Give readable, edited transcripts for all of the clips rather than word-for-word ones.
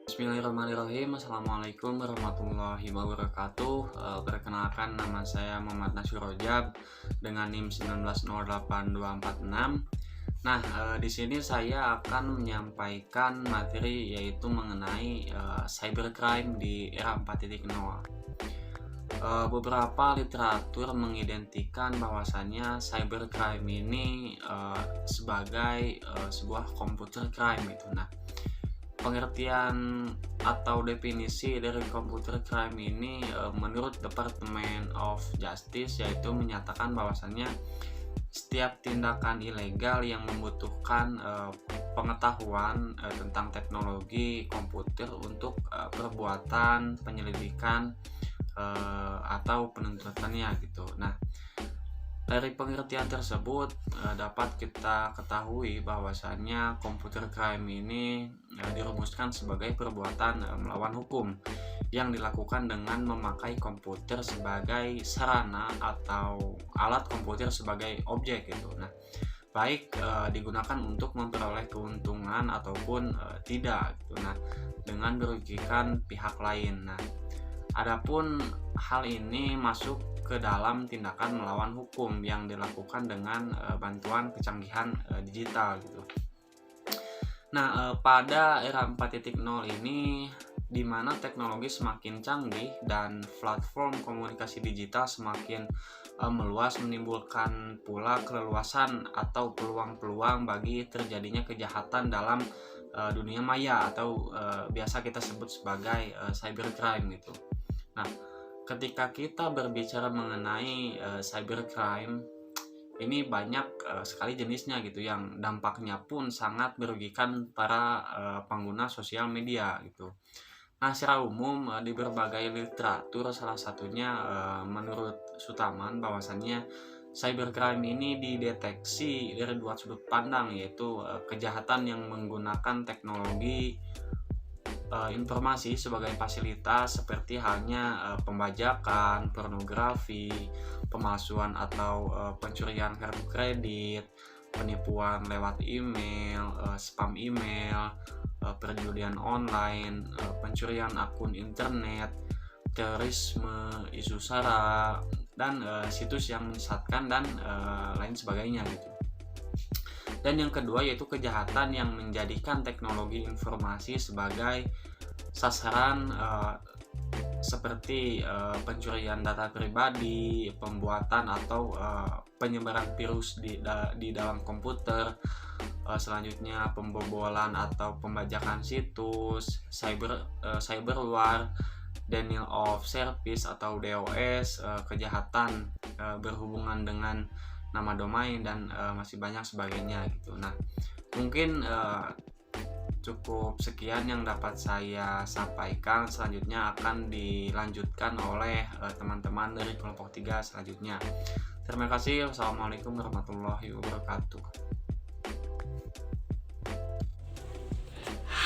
Bismillahirrahmanirrahim. Assalamualaikum warahmatullahi wabarakatuh. Perkenalkan, nama saya Muhammad Nasir Rojab dengan NIM 1908246. Nah, di sini saya akan menyampaikan materi yaitu mengenai cybercrime di era 4.0. Beberapa literatur mengidentikan bahwasannya cybercrime ini sebagai sebuah computer crime gitu. Nah, pengertian atau definisi dari computer crime ini menurut Department of Justice yaitu menyatakan bahwasannya setiap tindakan ilegal yang membutuhkan pengetahuan tentang teknologi komputer untuk perbuatan penyelidikan atau penuntutannya gitu. Nah, dari pengertian tersebut dapat kita ketahui bahwasannya computer crime ini dirumuskan sebagai perbuatan melawan hukum yang dilakukan dengan memakai komputer sebagai sarana atau alat komputer sebagai objek gitu. Nah, baik digunakan untuk memperoleh keuntungan ataupun tidak gitu. Nah, dengan merugikan pihak lain. Nah, adapun hal ini masuk ke dalam tindakan melawan hukum yang dilakukan dengan bantuan kecanggihan digital gitu. Nah, pada era 4.0 ini di mana teknologi semakin canggih dan platform komunikasi digital semakin meluas, menimbulkan pula keleluasan atau peluang-peluang bagi terjadinya kejahatan dalam dunia maya atau biasa kita sebut sebagai cybercrime gitu. Nah, ketika kita berbicara mengenai cybercrime, ini banyak sekali jenisnya gitu yang dampaknya pun sangat merugikan para pengguna sosial media gitu. Nah, secara umum di berbagai literatur, salah satunya menurut Sutaman bahwasannya cybercrime ini dideteksi dari dua sudut pandang, yaitu kejahatan yang menggunakan teknologi informasi sebagai fasilitas seperti halnya pembajakan, pornografi, pemalsuan atau pencurian kartu kredit, penipuan lewat email, spam email, perjudian online, pencurian akun internet, terorisme, isu sara, dan situs yang menyesatkan dan lain sebagainya gitu. Dan yang kedua yaitu kejahatan yang menjadikan teknologi informasi sebagai sasaran seperti pencurian data pribadi, pembuatan atau penyebaran virus di dalam komputer, selanjutnya pembobolan atau pembajakan situs, cyberwar, denial of service atau DOS, kejahatan berhubungan dengan nama domain, dan masih banyak sebagainya gitu. Nah, mungkin cukup sekian yang dapat saya sampaikan. Selanjutnya akan dilanjutkan oleh teman-teman dari kelompok 3 selanjutnya. Terima kasih. Wassalamualaikum warahmatullahi wabarakatuh.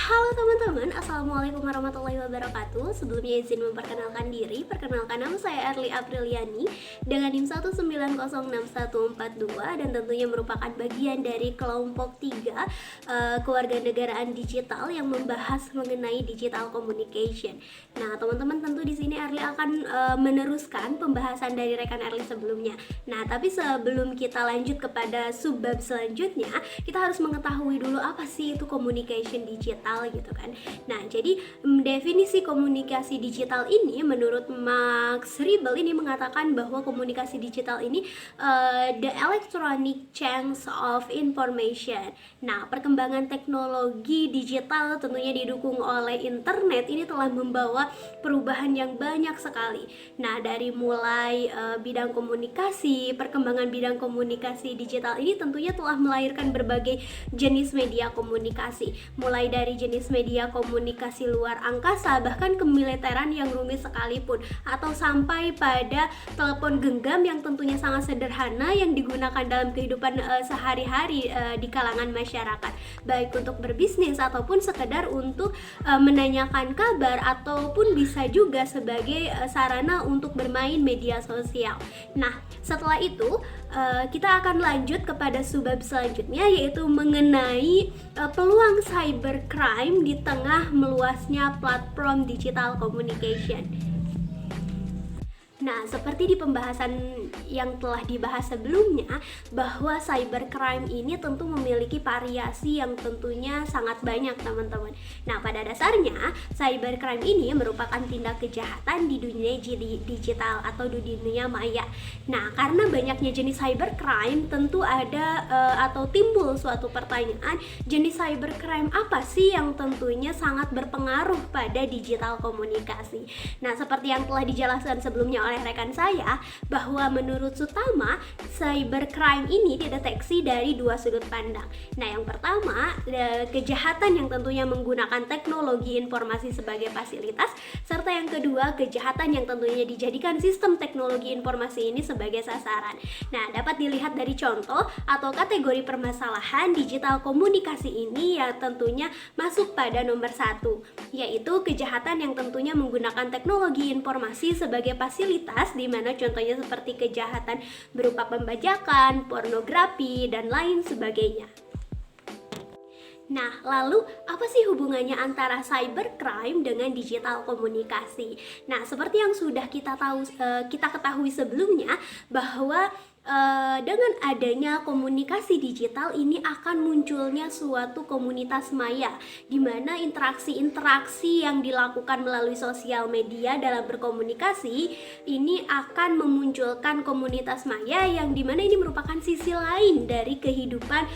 Halo teman-teman, Assalamualaikum warahmatullahi wabarakatuh. Sebelumnya izin memperkenalkan diri. Perkenalkan, nama saya Erli Apriliani dengan NIM 1906142 dan tentunya merupakan bagian dari kelompok 3 kewarganegaraan digital yang membahas mengenai digital communication. Nah, teman-teman, tentu di sini Erli akan meneruskan pembahasan dari rekan Erli sebelumnya. Nah, tapi sebelum kita lanjut kepada subbab selanjutnya, kita harus mengetahui dulu apa sih itu communication digital gitu kan. Nah, jadi definisi komunikasi digital ini menurut Max Ribel ini mengatakan bahwa komunikasi digital ini the electronic change of information. Nah, perkembangan teknologi digital tentunya didukung oleh internet ini telah membawa perubahan yang banyak sekali. Nah, dari mulai bidang komunikasi, perkembangan bidang komunikasi digital ini tentunya telah melahirkan berbagai jenis media komunikasi, mulai dari jenis media komunikasi luar angkasa bahkan kemiliteran yang rumit sekalipun, atau sampai pada telepon genggam yang tentunya sangat sederhana yang digunakan dalam kehidupan sehari-hari di kalangan masyarakat, baik untuk berbisnis ataupun sekedar untuk menanyakan kabar, ataupun bisa juga sebagai sarana untuk bermain media sosial. Nah, Setelah itu kita akan lanjut kepada subbab selanjutnya, yaitu mengenai peluang cybercrime di tengah meluasnya platform digital communication. Nah, seperti di pembahasan yang telah dibahas sebelumnya, bahwa cybercrime ini tentu memiliki variasi yang tentunya sangat banyak, teman-teman. Nah, pada dasarnya, cybercrime ini merupakan tindak kejahatan di dunia digital atau di dunia maya. Nah, karena banyaknya jenis cybercrime, tentu ada atau timbul suatu pertanyaan, jenis cybercrime apa sih yang tentunya sangat berpengaruh pada digital komunikasi. Nah, seperti yang telah dijelaskan sebelumnya oleh rekan saya, bahwa menurut Sutama, cybercrime ini dideteksi dari dua sudut pandang. Nah, yang pertama, kejahatan yang tentunya menggunakan teknologi informasi sebagai fasilitas, serta yang kedua, kejahatan yang tentunya dijadikan sistem teknologi informasi ini sebagai sasaran. Nah, dapat dilihat dari contoh atau kategori permasalahan digital komunikasi ini yang tentunya masuk pada nomor 1, yaitu kejahatan yang tentunya menggunakan teknologi informasi sebagai fasilitas, di mana contohnya seperti kejahatan berupa pembajakan, pornografi, dan lain sebagainya. Nah, lalu apa sih hubungannya antara cybercrime dengan digital komunikasi? Nah, seperti yang sudah kita ketahui sebelumnya, bahwa dengan adanya komunikasi digital ini akan munculnya suatu komunitas maya, di mana interaksi-interaksi yang dilakukan melalui sosial media dalam berkomunikasi ini akan memunculkan komunitas maya, yang dimana ini merupakan sisi lain dari kehidupan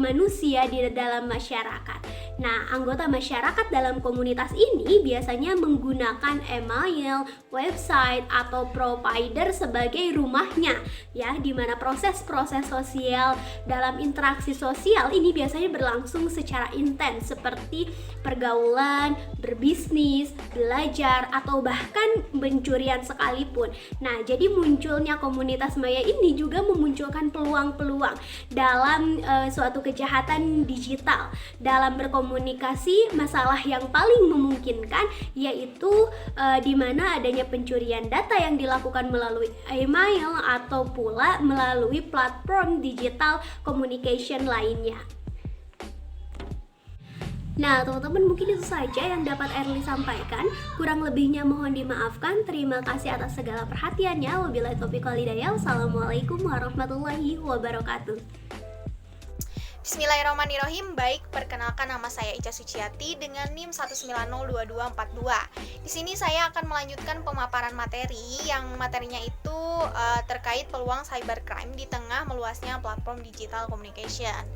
manusia di dalam masyarakat. Nah, anggota masyarakat dalam komunitas ini biasanya menggunakan email, website, atau provider sebagai rumahnya, ya, di mana proses-proses sosial dalam interaksi sosial ini biasanya berlangsung secara intens, seperti pergaulan, berbisnis, belajar, atau bahkan pencurian sekalipun. Nah, jadi munculnya komunitas maya ini juga memunculkan peluang-peluang dalam suatu kejahatan digital. Dalam berkomunikasi, masalah yang paling memungkinkan yaitu di mana adanya pencurian data yang dilakukan melalui email atau pula melalui platform digital communication lainnya. Nah, teman-teman, mungkin itu saja yang dapat Erli sampaikan. Kurang lebihnya mohon dimaafkan. Terima kasih atas segala perhatiannya. Wabillahi taufiq wal hidayah. Wassalamualaikum warahmatullahi wabarakatuh. Bismillahirrahmanirrahim. Baik, perkenalkan, nama saya Ica Suciati dengan NIM 1902242. Di sini saya akan melanjutkan pemaparan materi yang materinya itu terkait peluang cybercrime di tengah meluasnya platform digital communication.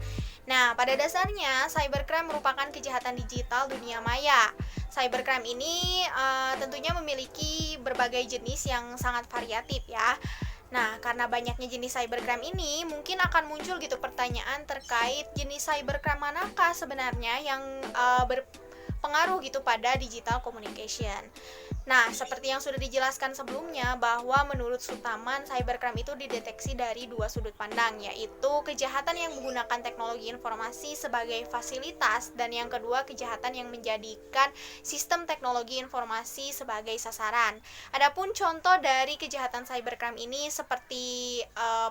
Nah, pada dasarnya cybercrime merupakan kejahatan digital dunia maya. Cybercrime ini tentunya memiliki berbagai jenis yang sangat variatif, ya. Nah, karena banyaknya jenis cybercrime ini, mungkin akan muncul gitu pertanyaan terkait jenis cybercrime manakah sebenarnya yang berpengaruh gitu pada digital communication. Nah, seperti yang sudah dijelaskan sebelumnya, bahwa menurut Sutaman, cybercrime itu dideteksi dari dua sudut pandang, yaitu kejahatan yang menggunakan teknologi informasi sebagai fasilitas, dan yang kedua, kejahatan yang menjadikan sistem teknologi informasi sebagai sasaran. Adapun contoh dari kejahatan cybercrime ini seperti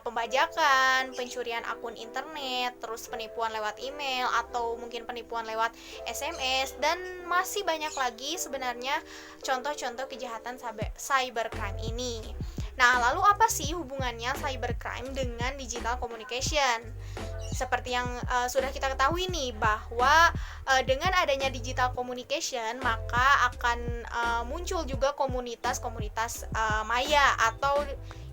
pembajakan, pencurian akun internet, terus penipuan lewat email, atau mungkin penipuan lewat SMS, dan masih banyak lagi sebenarnya contoh-contoh kejahatan cybercrime ini. Nah, lalu apa sih hubungannya cybercrime dengan digital communication? Seperti yang sudah kita ketahui nih, bahwa dengan adanya digital communication, maka akan muncul juga komunitas-komunitas maya, atau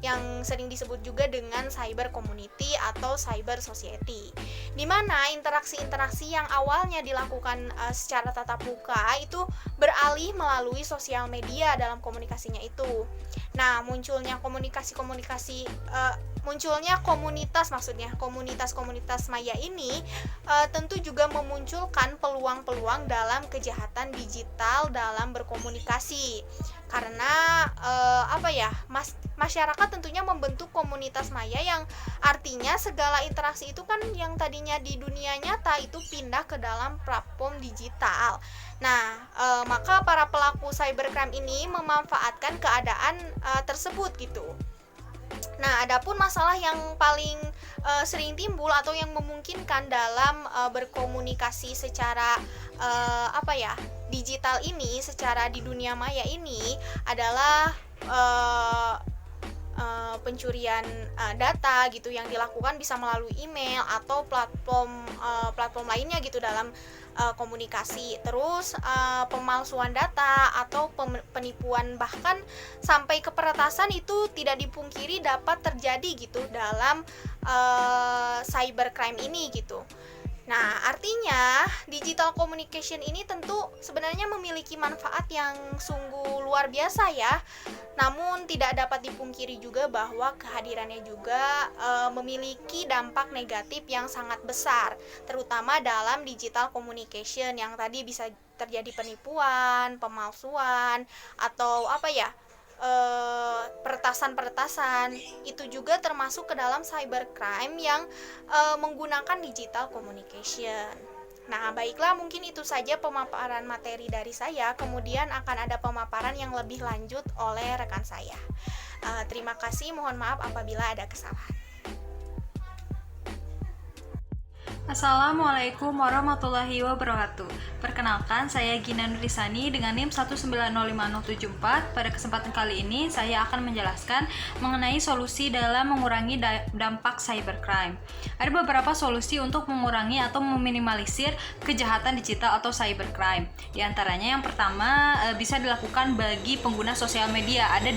yang sering disebut juga dengan cyber community atau cyber society, di mana interaksi-interaksi yang awalnya dilakukan secara tatap muka itu beralih melalui sosial media dalam komunikasinya itu. Nah, munculnya komunitas maya ini tentu juga memunculkan peluang-peluang dalam kejahatan digital dalam berkomunikasi. Karena masyarakat tentunya membentuk komunitas maya, yang artinya segala interaksi itu kan yang tadinya di dunia nyata itu pindah ke dalam platform digital. Nah, maka para pelaku cybercrime ini memanfaatkan keadaan tersebut gitu. Nah, adapun masalah yang paling sering timbul atau yang memungkinkan dalam berkomunikasi secara digital ini, secara di dunia maya ini adalah pencurian data gitu yang dilakukan bisa melalui email atau platform lainnya gitu dalam komunikasi. Terus pemalsuan data atau penipuan, bahkan sampai ke peretasan itu tidak dipungkiri dapat terjadi gitu dalam cybercrime ini gitu. Nah, artinya digital communication ini tentu sebenarnya memiliki manfaat yang sungguh luar biasa ya. Namun tidak dapat dipungkiri juga bahwa kehadirannya juga memiliki dampak negatif yang sangat besar, terutama dalam digital communication yang tadi bisa terjadi penipuan, pemalsuan, atau peretasan itu juga termasuk ke dalam cybercrime yang menggunakan digital communication. Nah, baiklah, mungkin itu saja pemaparan materi dari saya. Kemudian akan ada pemaparan yang lebih lanjut oleh rekan saya. Terima kasih, mohon maaf apabila ada kesalahan. Assalamualaikum warahmatullahi wabarakatuh. Perkenalkan, saya Gina Nurisani dengan NIM 1905074. Pada kesempatan kali ini, saya akan menjelaskan mengenai solusi dalam mengurangi dampak cybercrime. Ada beberapa solusi untuk mengurangi atau meminimalisir kejahatan digital atau cybercrime. Di antaranya yang pertama bisa dilakukan bagi pengguna sosial media. Ada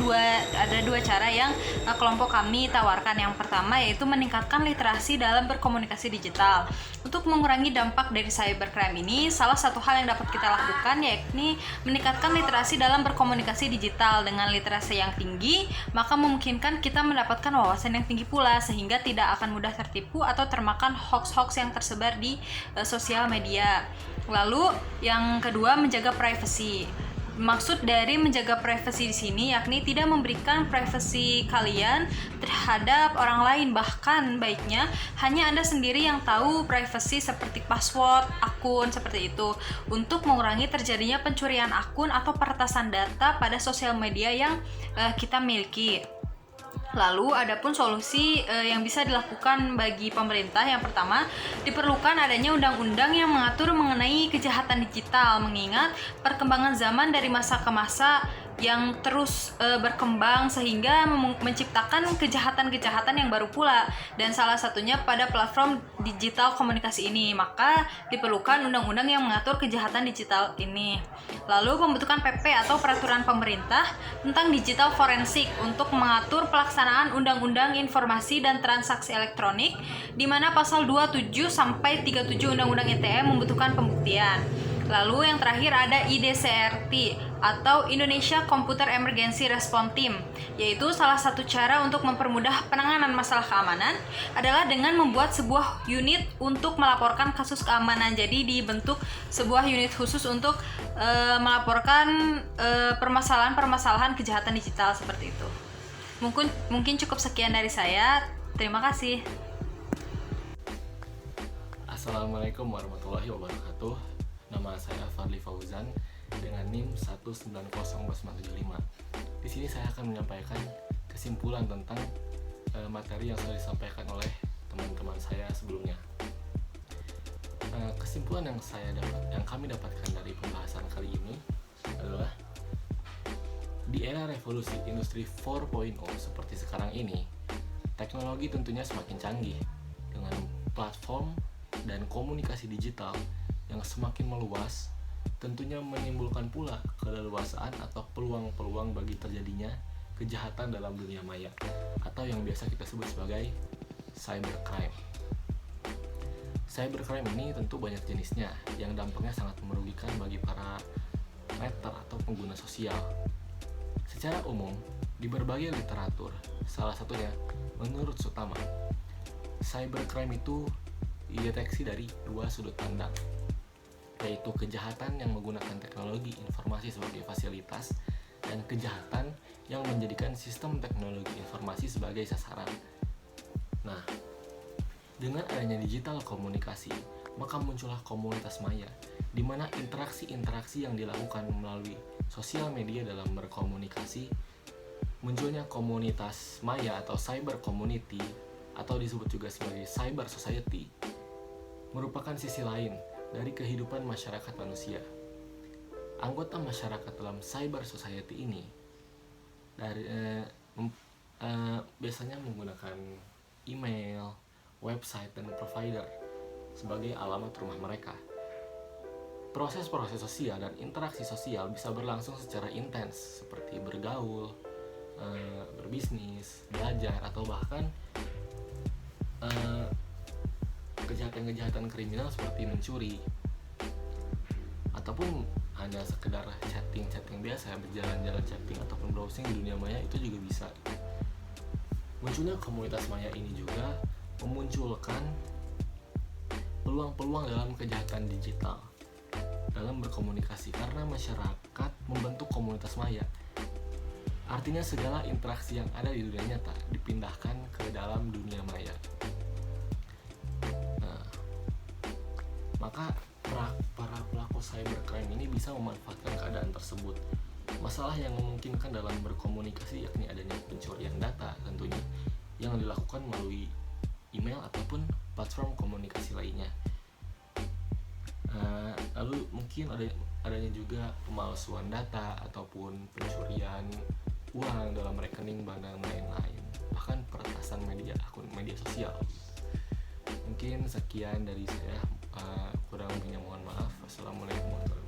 dua cara yang kelompok kami tawarkan. Yang pertama yaitu meningkatkan literasi dalam berkomunikasi digital. Untuk mengurangi dampak dari cybercrime ini, salah satu hal yang dapat kita lakukan yakni meningkatkan literasi dalam berkomunikasi digital. Dengan literasi yang tinggi, maka memungkinkan kita mendapatkan wawasan yang tinggi pula, sehingga tidak akan mudah tertipu atau termakan hoax-hoax yang tersebar di sosial media. Lalu, yang kedua, menjaga privasi. Maksud dari menjaga privasi di sini yakni tidak memberikan privasi kalian terhadap orang lain, bahkan baiknya hanya Anda sendiri yang tahu privasi seperti password akun seperti itu, untuk mengurangi terjadinya pencurian akun atau peretasan data pada sosial media yang kita miliki. Lalu adapun solusi yang bisa dilakukan bagi pemerintah, yang pertama diperlukan adanya undang-undang yang mengatur mengenai kejahatan digital, mengingat perkembangan zaman dari masa ke masa yang terus berkembang sehingga menciptakan kejahatan-kejahatan yang baru pula, dan salah satunya pada platform digital komunikasi ini, maka diperlukan undang-undang yang mengatur kejahatan digital ini. Lalu pembentukan PP atau peraturan pemerintah tentang digital forensik untuk mengatur pelaksanaan undang-undang informasi dan transaksi elektronik, di mana pasal 27 sampai 37 undang-undang ITE membutuhkan pembuktian. Lalu yang terakhir ada IDCRT atau Indonesia Computer Emergency Response Team, yaitu salah satu cara untuk mempermudah penanganan masalah keamanan adalah dengan membuat sebuah unit untuk melaporkan kasus keamanan. Jadi dibentuk sebuah unit khusus untuk melaporkan permasalahan-permasalahan kejahatan digital seperti itu. Mungkin cukup sekian dari saya. Terima kasih. Assalamualaikum warahmatullahi wabarakatuh. Nama saya Fadli Fauzan dengan NIM 1904975. Di sini saya akan menyampaikan kesimpulan tentang materi yang sudah disampaikan oleh teman-teman saya sebelumnya. Kesimpulan yang kami dapatkan dari pembahasan kali ini adalah di era revolusi industri 4.0 seperti sekarang ini, teknologi tentunya semakin canggih dengan platform dan komunikasi digital yang semakin meluas, tentunya menimbulkan pula keleluasaan atau peluang-peluang bagi terjadinya kejahatan dalam dunia maya atau yang biasa kita sebut sebagai cybercrime. Cybercrime ini tentu banyak jenisnya yang dampaknya sangat merugikan bagi para writer atau pengguna sosial. Secara umum, di berbagai literatur, salah satunya menurut Sutama, cybercrime itu dideteksi dari dua sudut pandang, yaitu kejahatan yang menggunakan teknologi informasi sebagai fasilitas dan kejahatan yang menjadikan sistem teknologi informasi sebagai sasaran. Nah, dengan adanya digital komunikasi, maka muncullah komunitas maya, di mana interaksi-interaksi yang dilakukan melalui sosial media dalam berkomunikasi Munculnya komunitas maya atau cyber community atau disebut juga sebagai cyber society merupakan sisi lain dari kehidupan masyarakat manusia. Anggota masyarakat dalam cyber society ini biasanya menggunakan email, website, dan provider sebagai alamat rumah mereka. Proses-proses sosial dan interaksi sosial bisa berlangsung secara intens seperti bergaul, berbisnis, belajar, atau bahkan kejahatan-kejahatan kriminal seperti mencuri, ataupun hanya sekedar chatting biasa, berjalan-jalan chatting ataupun browsing di dunia maya itu juga bisa. Munculnya komunitas maya ini juga memunculkan peluang-peluang dalam kejahatan digital dalam berkomunikasi karena masyarakat membentuk komunitas maya. Artinya segala interaksi yang ada di dunia nyata dipindahkan ke dalam dunia maya. Maka para pelaku cybercrime ini bisa memanfaatkan keadaan tersebut. Masalah yang memungkinkan dalam berkomunikasi yakni adanya pencurian data tentunya yang dilakukan melalui email ataupun platform komunikasi lainnya. Lalu mungkin adanya juga pemalsuan data ataupun pencurian uang dalam rekening bank dan lain-lain, bahkan peretasan akun media sosial. Mungkin sekian dari saya, kurang lebihnya mohon maaf. Assalamualaikum warahmatullahi wabarakatuh.